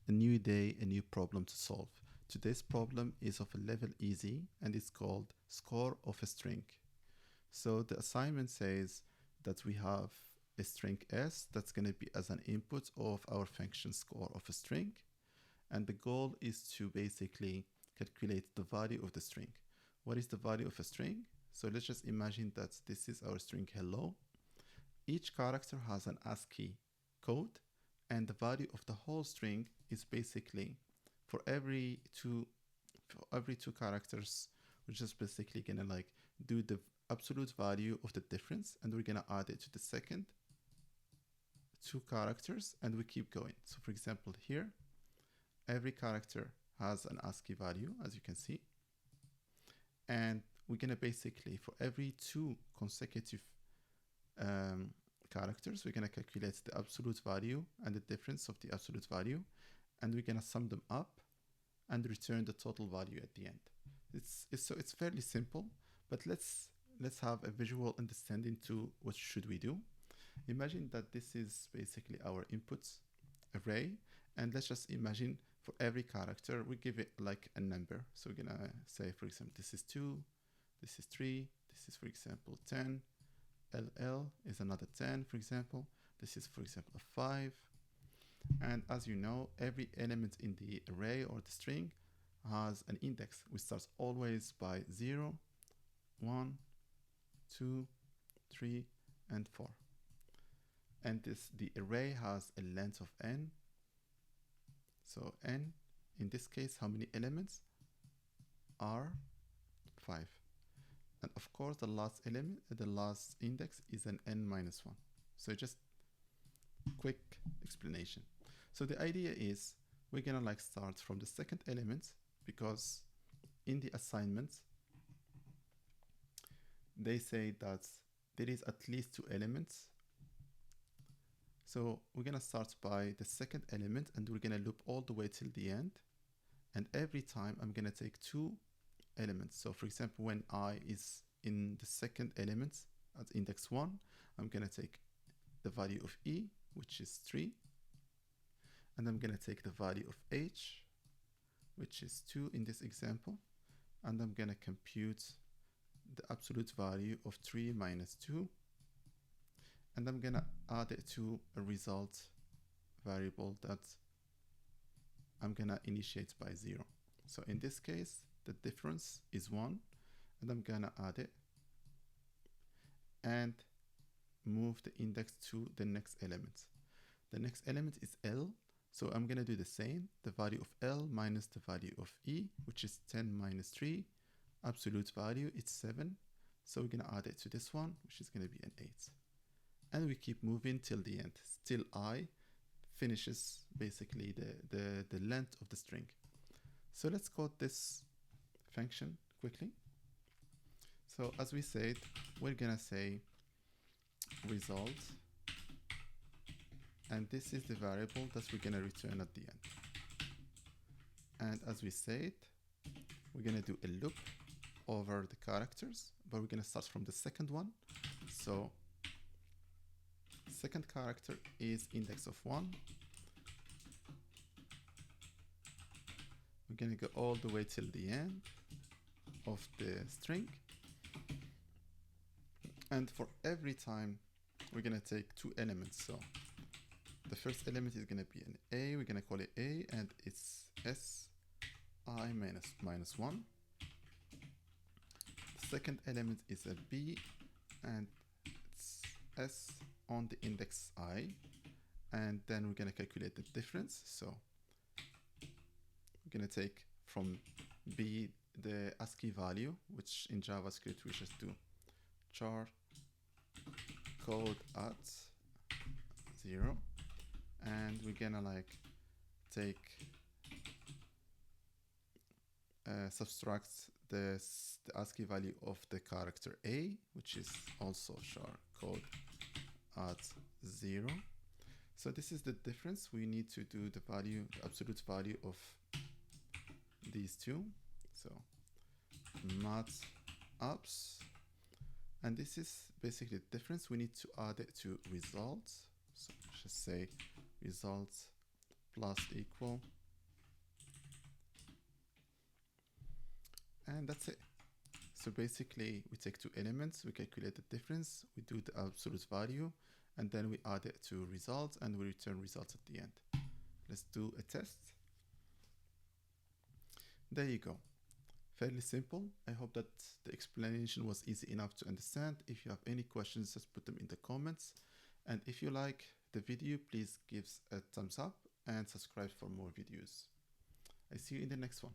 a new day, a new problem to solve. Today's problem is of a level easy and it's called score of a string. So the assignment says that we have a string s that's going to be as an input of our function score of a string. And the goal is to basically calculate the value of the string. What is the value of a string? So let's just imagine that this is our string hello. Each character has an ASCII code, and the value of the whole string is basically for every two characters, we're just basically gonna like do the absolute value of the difference, and we're gonna add it to the second two characters, and we keep going. So for example, here, every character has an ASCII value, as you can see, and we're gonna basically, for every two consecutive characters, we're gonna calculate the absolute value and the difference of the absolute value, and we're gonna sum them up and return the total value at the end. It's fairly simple, but let's have a visual understanding to what should we do. Imagine that this is basically our inputs array, and let's just imagine for every character we give it like a number. So we're gonna say, for example, this is 2, this is 3, this is for example 10, LL is another 10, for example, this is for example a 5. And as you know, every element in the array or the string has an index, which starts always by 0, 1, 2, 3, and 4. And the array has a length of n. So n, in this case, how many elements? Are 5. And of course, the last element, the last index is an n minus 1. So just quick explanation. So the idea is we're gonna like start from the second element, because in the assignment they say that there is at least 2 elements. So we're gonna start by the second element, and we're gonna loop all the way till the end. And every time I'm gonna take 2 elements. So for example, when I is in the second element at index 1, I'm gonna take the value of E, which is 3. And I'm gonna take the value of H, which is 2 in this example. And I'm gonna compute the absolute value of 3 minus 2. And I'm gonna add it to a result variable that I'm gonna initiate by 0. So in this case, the difference is 1, and I'm gonna add it and move the index to the next element. The next element is L, so I'm gonna do the same, the value of L minus the value of E, which is 10 minus 3, absolute value, it's 7, so we're gonna add it to this one, which is gonna be an 8. And we keep moving till the end, till I finishes basically the length of the string. So let's code this function quickly. So as we said, we're gonna say result, and this is the variable that we're gonna return at the end. And as we said, we're gonna do a loop over the characters, but we're gonna start from the second one. So second character is index of 1. We're gonna go all the way till the end of the string. And for every time, we're gonna take 2 elements. So the first element is gonna be an A, we're gonna call it A, and it's S I minus 1. The second element is a B, and it's S on the index I, and then we're gonna calculate the difference. So we're gonna take from B the ASCII value, which in JavaScript we just do char code at 0, and we're gonna like take subtract the ASCII value of the character A, which is also char code at 0. So this is the difference. We need to do the value, the absolute value of these two. So math apps, and this is basically the difference. We need to add it to results. So just say results plus equal And that's it. So basically we take two elements, we calculate the difference, we do the absolute value, and then we add it to results and we return results at the end. Let's do a test. There you go. Fairly simple. I hope that the explanation was easy enough to understand. If you have any questions, just put them in the comments. And if you like the video, please give a thumbs up and subscribe for more videos. I see you in the next one.